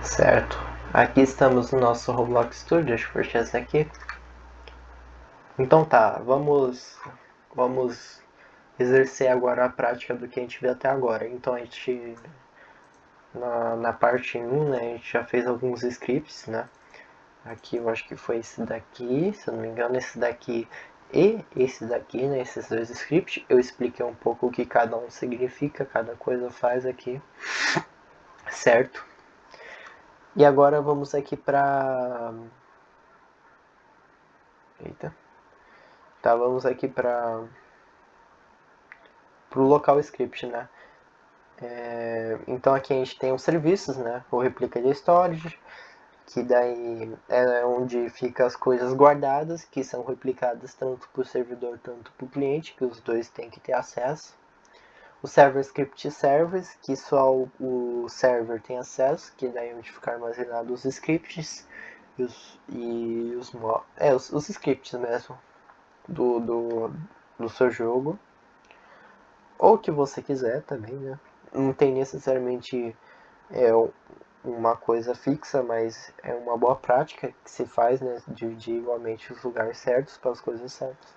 Certo, aqui estamos no nosso Roblox Studio, deixa eu fechar essa aqui. Então tá, vamos exercer agora a prática do que a gente viu até agora. Então a gente, na parte 1, né, a gente já fez alguns scripts, né. Aqui eu acho que foi esse daqui, se eu não me engano, esse daqui e esse daqui, né, esses dois scripts. Eu expliquei um pouco o que cada um significa, cada coisa faz aqui, certo? E agora vamos aqui para... Eita. Tá, vamos aqui para o local script, né? Então aqui a gente tem os serviços, né? O replica storage, que daí é onde fica as coisas guardadas, que são replicadas tanto para o servidor, tanto para o cliente, que os dois têm que ter acesso. O server script service, que só o server tem acesso, que daí é onde fica armazenado os scripts e os scripts mesmo do seu jogo. Ou que você quiser também, né? Não tem necessariamente uma coisa fixa, mas é uma boa prática que se faz, né? Dividir igualmente os lugares certos para as coisas certas.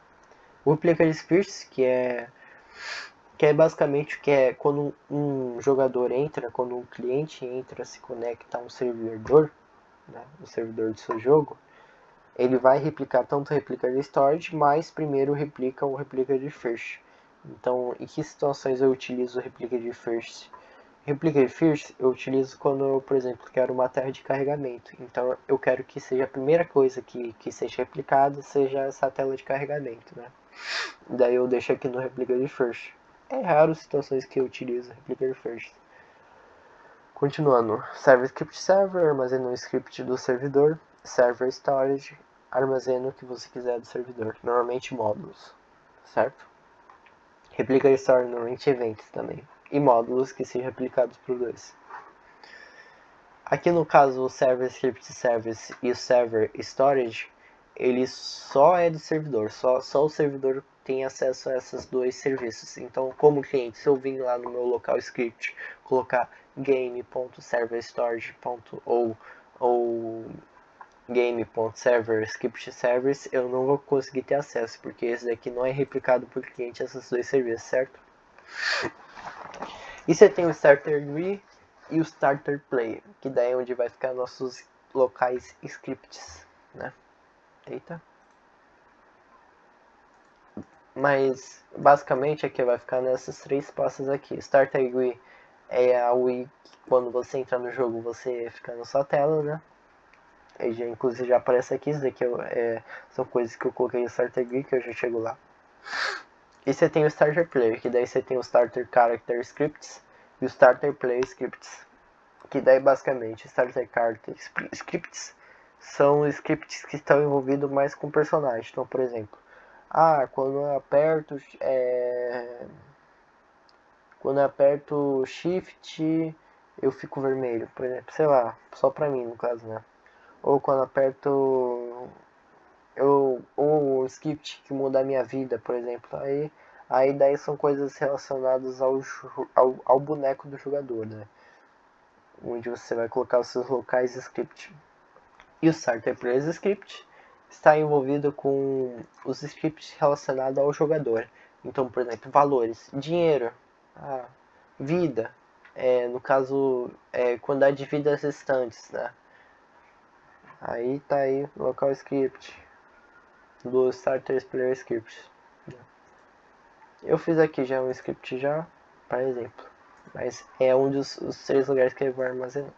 O Replica Scripts, que é basicamente que é quando um jogador entra, quando um cliente entra, se conecta a um servidor, né, o servidor do seu jogo, ele vai replicar tanto o replica de storage, mas primeiro replica o replica de first. Então, em que situações eu utilizo o replica de first? Replica de first eu utilizo quando eu, por exemplo, quero uma terra de carregamento. Então, eu quero que seja a primeira coisa que seja replicada, seja essa tela de carregamento, né? Daí eu deixo aqui no replica de first. É raro situações que eu utilizo replica de first. Continuando, server script server, armazena o script do servidor, server storage, armazena o que você quiser do servidor, normalmente módulos, certo? Replica store normalmente eventos também, e módulos que sejam replicados por dois. Aqui no caso o server script service e o server storage, ele só é do servidor, só o servidor tem acesso a esses dois serviços. Então, como cliente, se eu vir lá no meu local script colocar game.serverstorage ou game.server-script-service, eu não vou conseguir ter acesso, porque esse daqui não é replicado por cliente, esses dois serviços, certo? E você tem o Starter GUI e o Starter Player, que daí é onde vai ficar nossos locais scripts, né? Eita. Mas basicamente aqui vai ficar nessas três pastas aqui. Starter GUI é a UI que quando você entra no jogo você fica na sua tela, né? Aí já, inclusive já aparece aqui, isso daqui são coisas que eu coloquei no Starter GUI que eu já chego lá. E você tem o Starter Player, que daí você tem o Starter Character Scripts e o Starter Player Scripts. Que daí basicamente Starter Character Scripts são scripts que estão envolvidos mais com o personagem. Então, por exemplo, quando eu aperto Shift, eu fico vermelho, por exemplo, sei lá, só pra mim no caso, né? Ou quando aperto ou um script que muda a minha vida, por exemplo, aí daí são coisas relacionadas ao boneco do jogador, né? Onde você vai colocar os seus locais script. E o Starter Player Script está envolvido com os scripts relacionados ao jogador. Então, por exemplo, valores, dinheiro, vida, no caso, quantidade de vidas restantes, né? Aí tá aí o local script do Starter Player Script. Eu fiz aqui já um script já, para exemplo, mas é um dos três lugares que eu vou armazenar.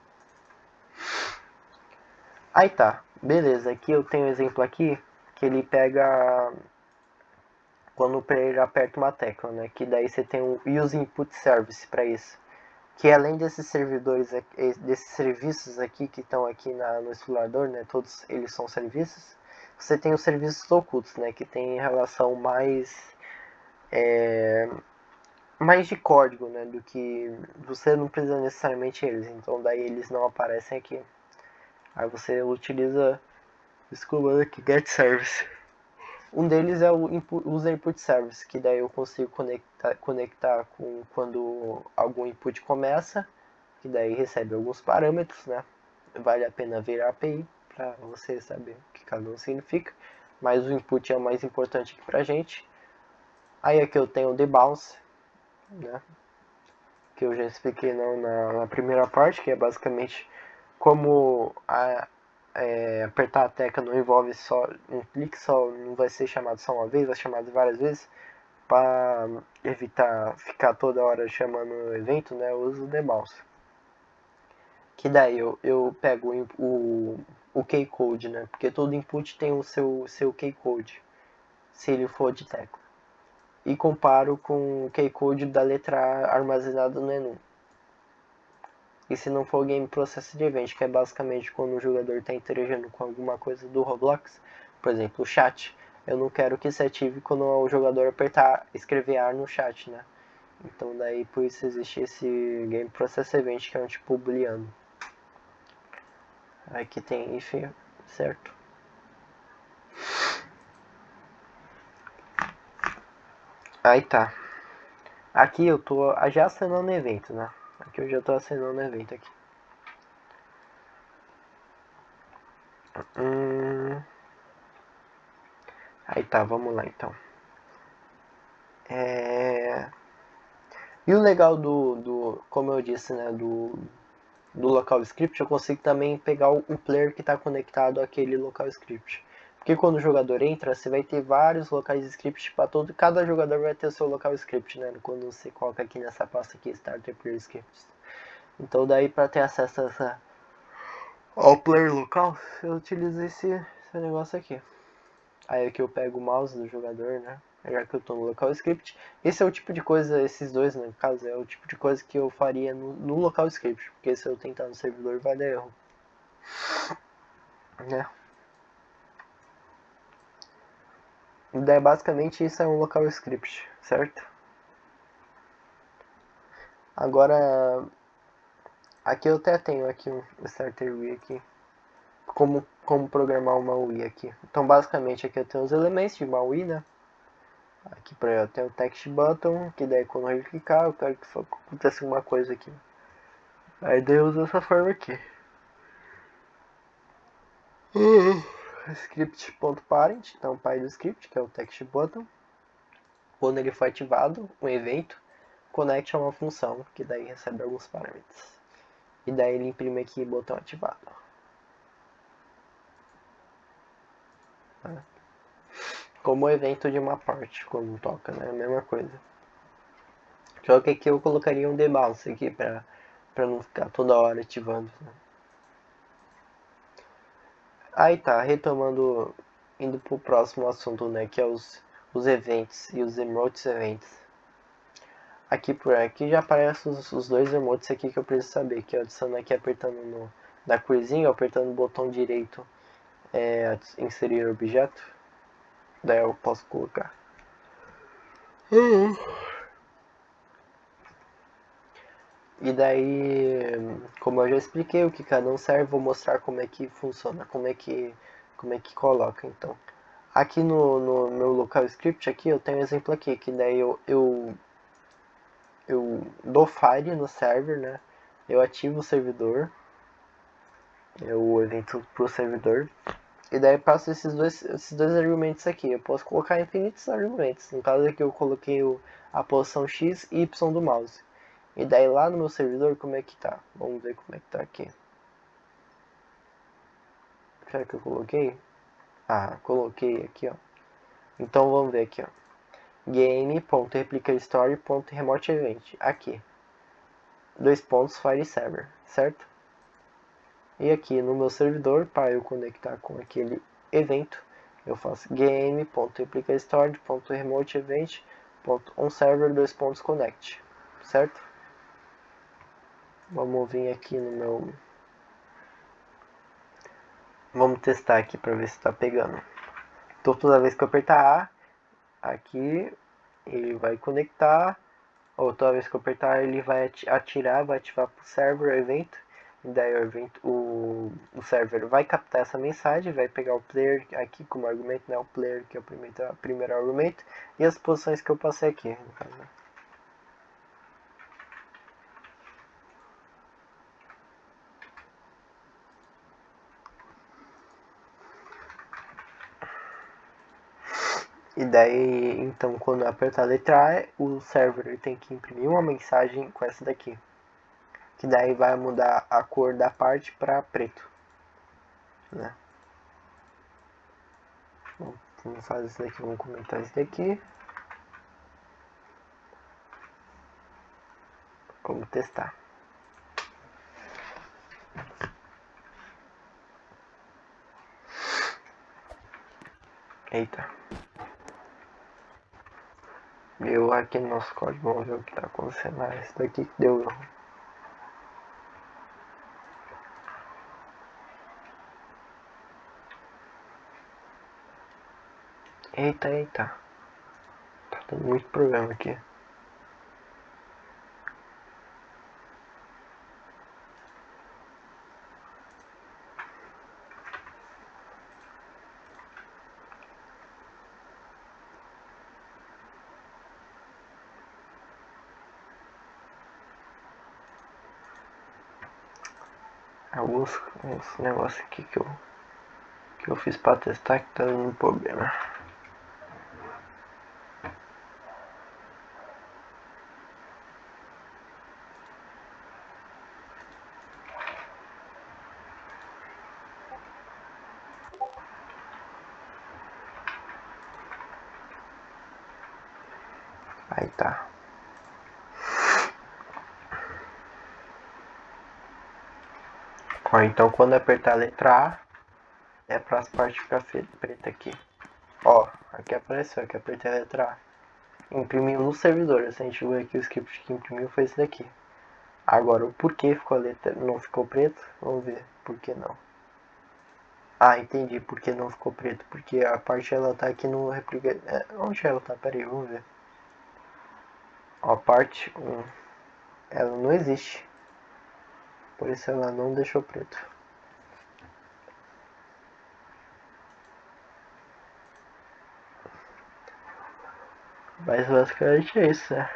Aí tá, beleza, aqui eu tenho um exemplo aqui que ele pega quando o player aperta uma tecla, né? Que daí você tem um Use Input Service para isso. Que além desses servidores, desses serviços aqui que estão aqui no explorador, né? Todos eles são serviços. Você tem os serviços ocultos, né? Que tem relação mais de código, né? Do que você não precisa necessariamente eles. Então daí eles não aparecem aqui. Aí você utiliza esse comando aqui, get service. Um deles é o User Input Service, que daí eu consigo conectar com quando algum input começa, que daí recebe alguns parâmetros, né? vale a pena ver a API para você saber o que cada um significa, mas o input é o mais importante aqui pra gente. Aí aqui eu tenho o debounce, né, que eu já expliquei na primeira parte, que é basicamente como apertar a tecla não envolve só um clique só, não vai ser chamado só uma vez, vai ser chamado várias vezes, para evitar ficar toda hora chamando o evento, né, eu uso o debounce. Que daí eu pego o keycode, né, porque todo input tem o seu keycode, se ele for de tecla, e comparo com o keycode da letra A armazenado no enum. E se não for Game Process Event, que é basicamente quando o jogador está interagindo com alguma coisa do Roblox, por exemplo, o chat, eu não quero que se ative quando o jogador apertar escrever AR no chat, né? Então daí por isso existe esse Game Process Event, que é um tipo booleano. Aqui tem if, certo? Aí tá. Aqui eu tô já assinando o evento, né? Aqui eu já tô assinando o evento aqui. Aí tá, vamos lá então. E o legal como eu disse, né, do local script, eu consigo também pegar o player que está conectado àquele local script. Porque quando o jogador entra, você vai ter vários locais script para todo, cada jogador vai ter o seu local script, né? Quando você coloca aqui nessa pasta aqui, Starter Player Scripts. Então daí para ter acesso ao player local, eu utilizo esse negócio aqui. Aí aqui eu pego o mouse do jogador, né? Já que eu estou no local script. Esse é o tipo de coisa, esses dois, né, no caso, é o tipo de coisa que eu faria no local script. Porque se eu tentar no servidor vai dar erro. Né? E daí basicamente isso é um local script, certo? Agora, aqui eu até tenho aqui um starter UI aqui. Como programar uma UI aqui. Então basicamente aqui eu tenho os elementos de uma UI, né? Aqui pra eu tenho o text button, que daí quando eu clicar eu quero que aconteça alguma coisa aqui. Aí daí eu uso essa forma aqui. Script.parent, então pai do script, que é o text button. Quando ele for ativado, um evento, connect a uma função, que daí recebe alguns parâmetros. E daí ele imprime aqui botão ativado. Como evento de uma parte, quando toca, né? A mesma coisa. Só que aqui eu colocaria um debounce aqui pra não ficar toda hora ativando. Né? Aí tá, retomando, indo pro próximo assunto, né? Que é os eventos e os emotes eventos. Aqui por aqui já aparecem os dois emotes aqui que eu preciso saber, que é adicionando aqui apertando na cruzinha, apertando o botão direito inserir objeto, daí eu posso colocar. E daí, como eu já expliquei o que cada um serve, vou mostrar como é que funciona, como é que coloca então. Aqui no meu local script aqui eu tenho um exemplo aqui, que daí eu dou fire no server, né? Eu ativo o servidor, o evento pro servidor, e daí passo esses dois argumentos aqui. Eu posso colocar infinitos argumentos. No caso aqui eu coloquei a posição X e Y do mouse. E daí lá no meu servidor como é que tá? Vamos ver como é que tá aqui. Será que eu coloquei? Ah, coloquei aqui, ó. Então vamos ver aqui, ó. Game.replicastory.remoteEvent. Aqui. Dois pontos file server, certo? E aqui no meu servidor, para eu conectar com aquele evento, eu faço game.replicastory.remoteEvent.onServer2.connect, certo? Vamos vir aqui no meu... Vamos testar aqui para ver se está pegando. Então toda vez que eu apertar A, aqui ele vai conectar, ou toda vez que eu apertar ele vai atirar, vai ativar para o server o evento. E daí o server vai captar essa mensagem, vai pegar o player aqui como argumento, né? O player que é o primeiro argumento, e as posições que eu passei aqui, no caso. E daí, então, quando eu apertar a letra A, o server tem que imprimir uma mensagem com essa daqui. Que daí vai mudar a cor da parte para preto. Né? Bom, vamos fazer isso daqui, vamos comentar isso daqui. Vamos testar. Eita. Deu aqui no nosso código, vamos ver o que está acontecendo. Ah, esse daqui que deu erro. Eita, eita. Tá tendo muito problema aqui. Alguns negócios aqui que eu fiz pra testar que tá dando problema. Aí tá. Ó, então quando apertar a letra A, é para as partes ficar preta aqui. Ó, aqui apareceu, aqui apertei a letra A. Imprimiu no servidor. Se a gente ver aqui o script que imprimiu foi esse daqui. Agora o porquê ficou a letra, não ficou preto, vamos ver por que não. Ah, entendi por que não ficou preto, porque a parte ela tá aqui no replica. Onde ela tá? Pera aí, vamos ver. Ó, a parte 1, ela não existe, por isso ela não deixou preto. Mas basicamente é isso, né?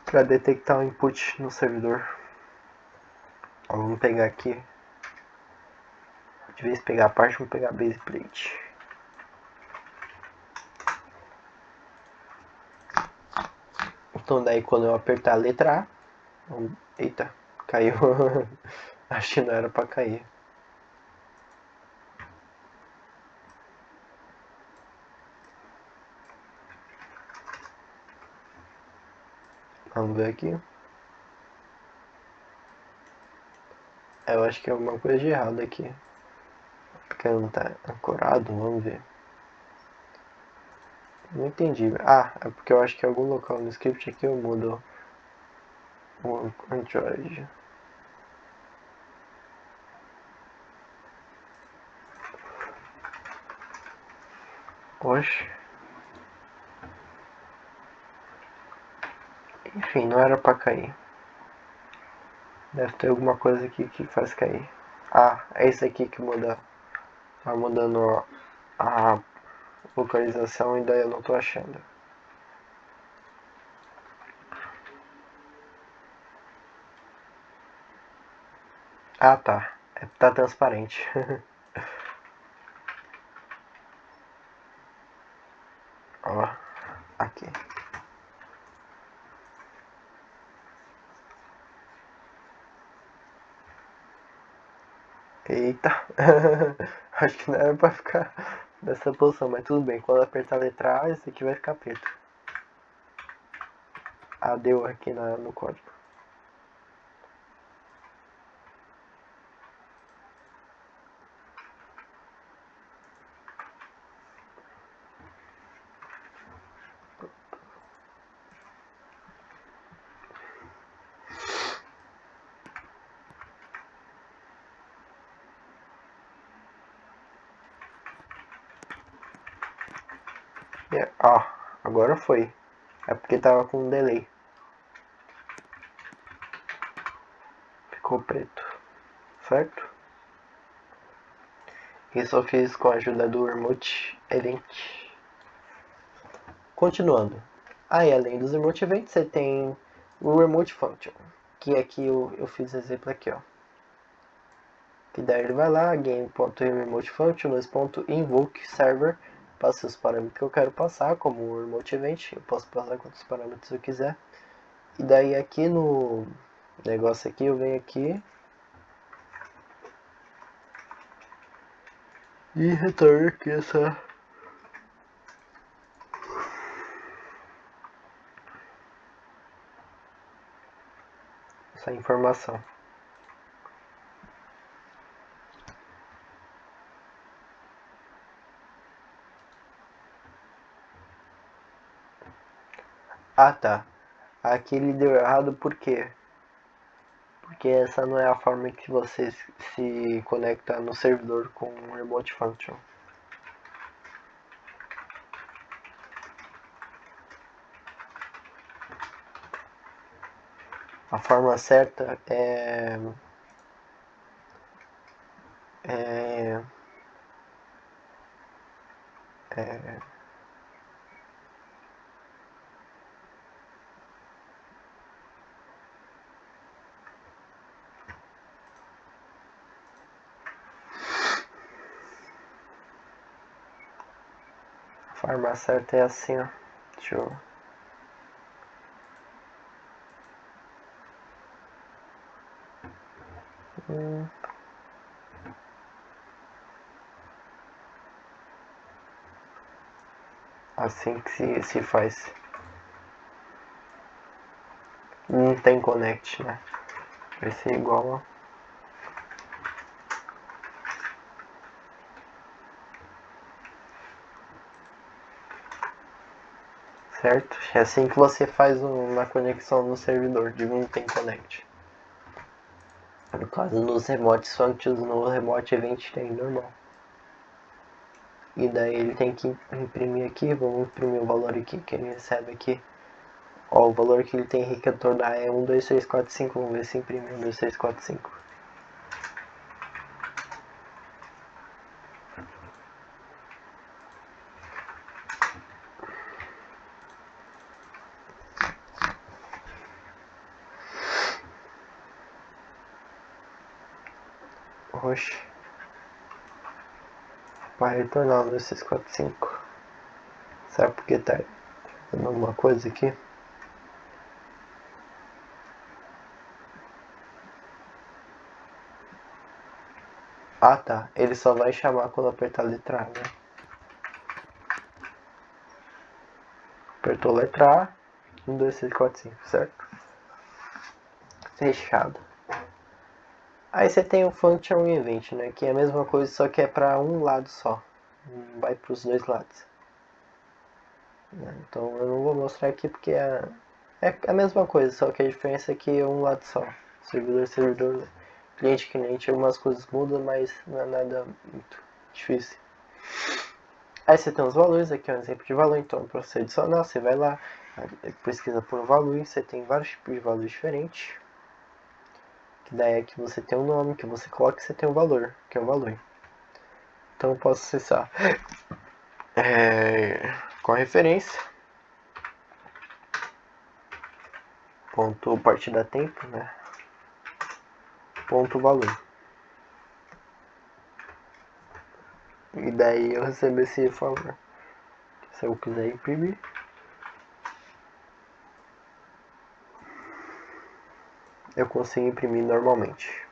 Para detectar o input no servidor. Ó, vamos pegar aqui. De vez em pegar a parte, vamos pegar a base plate. Então daí quando eu apertar a letra A, eita, caiu. Acho que não era pra cair. Vamos ver aqui. Eu acho que é alguma coisa de errado aqui. Porque não tá ancorado, vamos ver. Não entendi. Ah, é porque eu acho que em algum local no script aqui eu mudo o Android. Oxe. Enfim, não era pra cair. Deve ter alguma coisa aqui que faz cair. Ah, é isso aqui que muda. Tá mudando a localização e daí eu não tô achando. Ah, tá. Tá transparente. Ó, aqui. Eita. Acho que não era pra ficar nessa posição, mas tudo bem. Quando apertar a letra A, esse aqui vai ficar preto. Ah, deu aqui no código. Ó, agora foi. É porque tava com um delay. Ficou preto. Certo? Isso eu fiz com a ajuda do Remote Event. Continuando. Aí, além dos Remote Events, você tem o Remote Function. Que aqui eu fiz exemplo aqui, ó. E daí ele vai lá, game.remotefunction, .invoke server, passa os parâmetros que eu quero passar, como o remote event, eu posso passar quantos parâmetros eu quiser. E daí aqui no negócio aqui, eu venho aqui e retorno aqui essa informação. Ah tá, aqui ele deu errado por quê? Porque essa não é a forma que você se conecta no servidor com o remote function. A forma certa é a forma certa é assim, ó. Deixa eu... Assim que se faz. Não tem connect, né? Vai ser igual, ó. Certo? É assim que você faz uma conexão no servidor, de não tem connect. No caso, nos remote functions, no remote event tem normal. E daí ele tem que imprimir aqui, vamos imprimir o valor aqui que ele recebe aqui. Ó, o valor que ele tem que retornar é 1, 2, 3, 4, 5, vamos ver se imprime 1, 2, 3, 4, 5. Oxe. Vai retornar 1, 2, 3, 4, 5. Será porque tá fazendo alguma coisa aqui? Ah tá, ele só vai chamar quando apertar a letra A, né? Apertou a letra A, 1, 2, 3, 4, 5, certo? Fechado. Aí você tem o function e event, né? Que é a mesma coisa, só que é para um lado só. Vai para os dois lados. Então eu não vou mostrar aqui porque é a mesma coisa, só que a diferença é que é um lado só. Servidor, cliente, algumas coisas mudam, mas não é nada muito difícil. Aí você tem os valores, aqui é um exemplo de valor, então para você adicionar, você vai lá, pesquisa por valor, você tem vários tipos de valores diferentes. Que daí é que você tem um nome, que você coloca e você tem um valor, que é o valor. Então eu posso acessar com a referência, ponto partida tempo, né? Ponto valor. E daí eu recebo esse favor. Se eu quiser imprimir, eu consigo imprimir normalmente.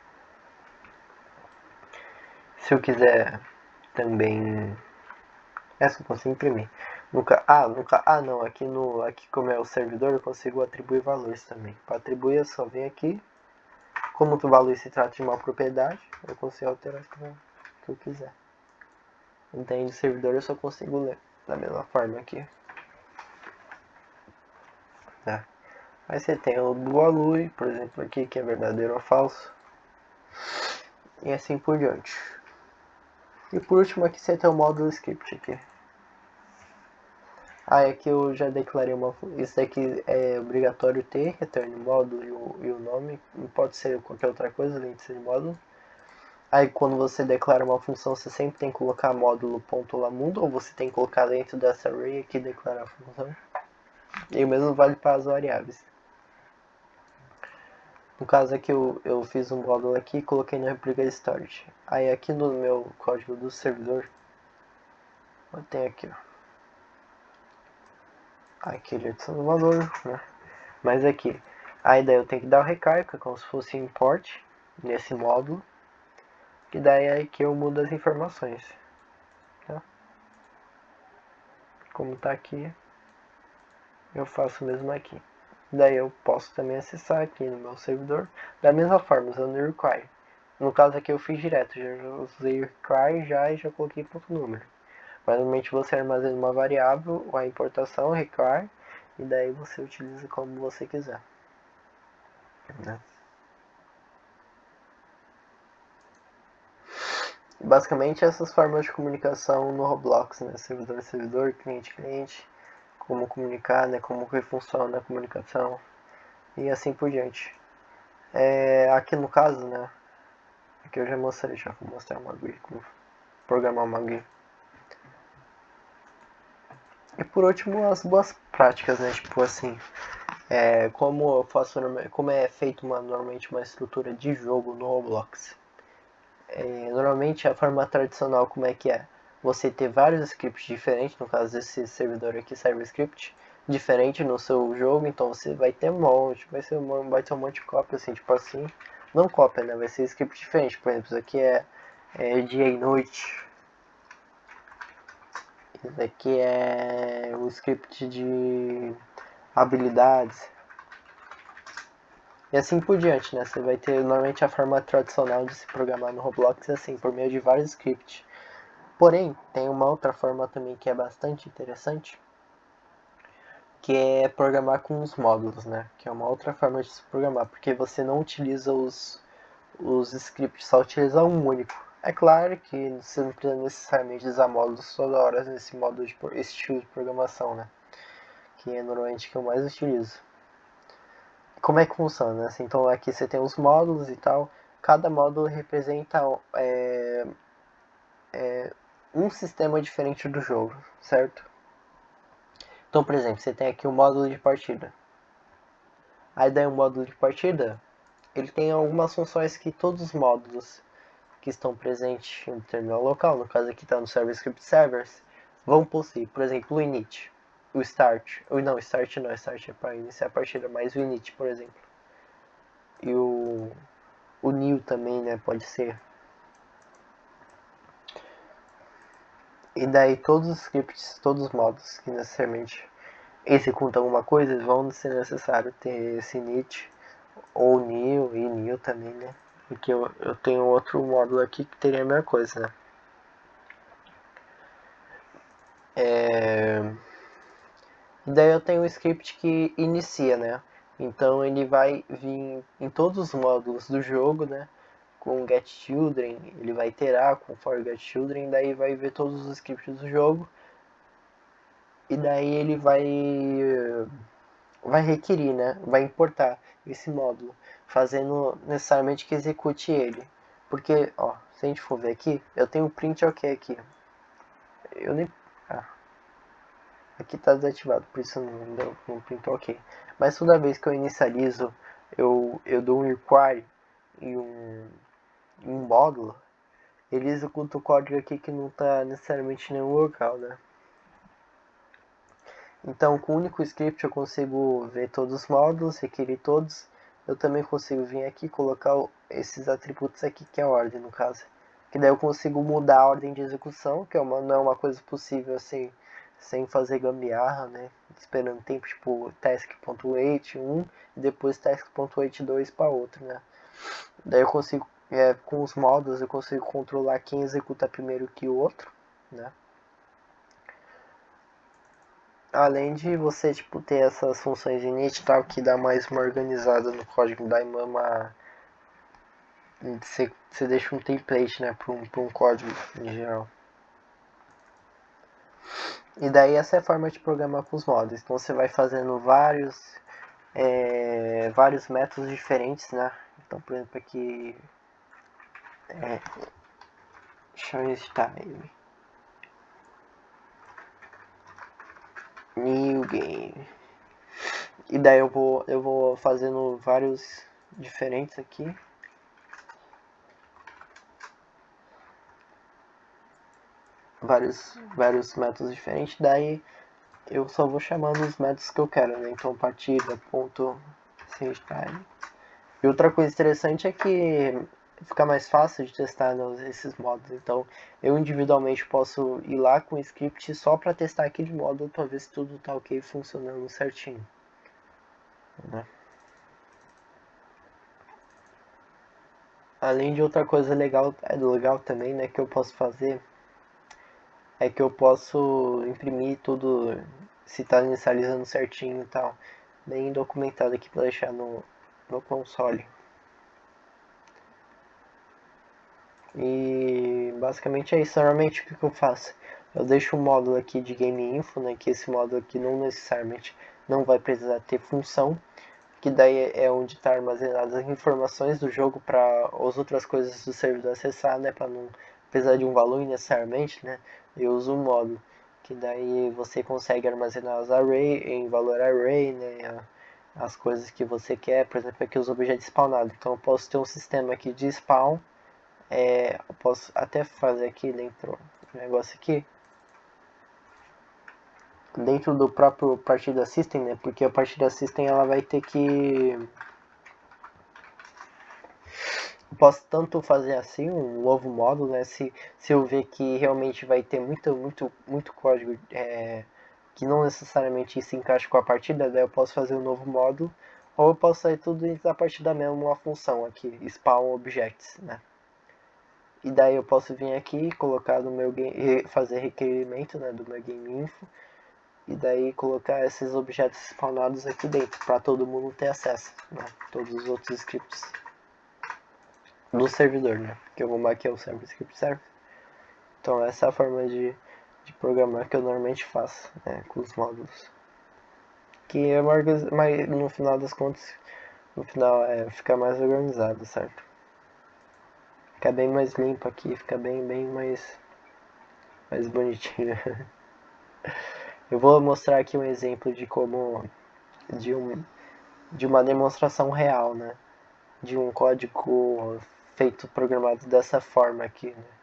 Se eu quiser também, essa eu consigo imprimir. Não, aqui como é o servidor eu consigo atribuir valores também. Para atribuir eu só venho aqui. Como o valor se trata de uma propriedade, eu consigo alterar o que eu quiser. Então no servidor eu só consigo ler da mesma forma aqui. Tá. Aí você tem o do valor, por exemplo aqui, que é verdadeiro ou falso. E assim por diante. E por último aqui você tem o módulo script aqui. Aqui eu já declarei uma... Isso daqui é obrigatório ter, return módulo e o nome. Não pode ser qualquer outra coisa além de ser módulo. Aí quando você declara uma função, você sempre tem que colocar módulo.lamundo, ou você tem que colocar dentro dessa array aqui declarar a função. E o mesmo vale para as variáveis. No caso aqui eu fiz um módulo aqui e coloquei no replica storage. Aí aqui no meu código do servidor, eu tenho aqui, ó. Aqui ele adiciona o valor, né? Mas aqui, aí daí eu tenho que dar o recarga, como se fosse import nesse módulo. E daí é que eu mudo as informações. Tá? Como tá aqui, eu faço o mesmo aqui. Daí eu posso também acessar aqui no meu servidor, da mesma forma, usando o require. No caso aqui eu fiz direto, já usei o require e já coloquei ponto número. Mas normalmente você armazena uma variável, a importação, require, e daí você utiliza como você quiser. Né? Basicamente essas formas de comunicação no Roblox, né? Servidor-servidor, cliente-cliente, como comunicar, né? Como que funciona a comunicação e assim por diante. Aqui no caso, né? Aqui eu já mostrei, já vou mostrar uma GUI, como programar uma GUI. E por último, as boas práticas, né? Tipo assim, como eu faço, como é feito normalmente uma estrutura de jogo no Roblox. Normalmente a forma tradicional como é que é? Você ter vários scripts diferentes, no caso desse servidor aqui, server script, diferente no seu jogo, então você vai ter um monte, vai ter um monte de cópia, assim, tipo assim, não cópia, né, vai ser script diferente, por exemplo, isso aqui é dia e noite, isso aqui é o script de habilidades, e assim por diante, né, você vai ter normalmente a forma tradicional de se programar no Roblox, assim, por meio de vários scripts. Porém, tem uma outra forma também que é bastante interessante, que é programar com os módulos, né? Que é uma outra forma de se programar, porque você não utiliza os scripts, só utiliza um único. É claro que você não precisa necessariamente usar módulos toda hora nesse modo de esse estilo de programação, né? Que é normalmente que eu mais utilizo. Como é que funciona? Né? Então aqui você tem os módulos e tal. Cada módulo representa um sistema diferente do jogo, certo? Então, por exemplo, você tem aqui o módulo de partida. Aí daí o módulo de partida, ele tem algumas funções que todos os módulos que estão presentes no terminal local, no caso aqui está no Server Script Servers, vão possuir. Por exemplo, o init, o start, ou não, start não, start é para iniciar a partida, mas o init, por exemplo. E o new também, né, pode ser. E daí todos os scripts, todos os módulos que necessariamente executam alguma coisa, eles vão ser necessário ter esse init ou new e new também, né? Porque eu tenho outro módulo aqui que teria a mesma coisa, né? E daí eu tenho um script que inicia, né? Então ele vai vir em todos os módulos do jogo, né? Com getChildren, ele vai iterar com forGetChildren, daí vai ver todos os scripts do jogo. E daí ele vai requerir, né? Vai importar esse módulo, fazendo necessariamente que execute ele. Porque, ó, se a gente for ver aqui, eu tenho o print ok aqui. Eu nem. Ah, aqui está desativado, por isso não printou ok. Mas toda vez que eu inicializo, eu dou um require e um módulo, ele executa o código aqui que não está necessariamente em nenhum local, né? Então, com o único script eu consigo ver todos os módulos, requerir todos. Eu também consigo vir aqui e colocar esses atributos aqui, que é a ordem no caso. Que daí eu consigo mudar a ordem de execução, que não é uma coisa possível assim, sem fazer gambiarra, né? Esperando tempo, tipo task.wait 1 e depois task.wait 2 para outro, né? Daí eu consigo, com os módulos, eu consigo controlar quem executa primeiro que o outro, né? Além de você tipo, ter essas funções init e tal, que dá mais uma organizada no código, dá uma. Você deixa um template né, para um código em geral. E daí essa é a forma de programar com os modulos. Então você vai fazendo vários métodos diferentes, né? Então, por exemplo, aqui. Choice time. New game. E daí eu vou fazendo diferentes aqui. Vários métodos diferentes, daí eu só vou chamando os métodos que eu quero, né? Então partida, ponto, time. E outra coisa interessante é que fica mais fácil de testar esses modos. Então eu individualmente posso ir lá com o script só para testar aquele módulo para ver se tudo tá ok, funcionando certinho, né? Além de outra coisa legal também, né, que eu posso fazer é que eu posso imprimir tudo se tá inicializando certinho e tal, bem documentado aqui para deixar no console. E basicamente é isso. Normalmente o que eu faço? Eu deixo um módulo aqui de Game Info, né, que esse módulo aqui não necessariamente não vai precisar ter função, que daí é onde está armazenadas as informações do jogo para as outras coisas do servidor acessar, né, para não precisar de um valor necessariamente, né. Eu uso um módulo que daí você consegue armazenar as array em valor array, né, as coisas que você quer, por exemplo, aqui os objetos spawnados. Então eu posso ter um sistema aqui de spawn. Eu posso até fazer aqui dentro do negócio aqui, dentro do próprio Partida System, né? Porque a Partida System ela vai ter que, eu posso tanto fazer assim um novo módulo, né? Se eu ver que realmente vai ter muito código que não necessariamente se encaixa com a partida, daí eu posso fazer um novo módulo, ou eu posso sair tudo a partir da mesma função aqui, spawn objects, né? E daí eu posso vir aqui, colocar no meu game, fazer requerimento, né, do meu game info, e daí colocar esses objetos spawnados aqui dentro para todo mundo ter acesso, né, todos os outros scripts do servidor, né, que eu vou aqui é o server script server. Então essa é a forma de programar que eu normalmente faço, né, com os módulos, que é mais no final das contas, no final fica mais organizado, certo? Fica bem mais limpo aqui, fica bem mais bonitinho. Eu vou mostrar aqui um exemplo de como de, um, de uma demonstração real, né? De um código feito programado dessa forma aqui, né?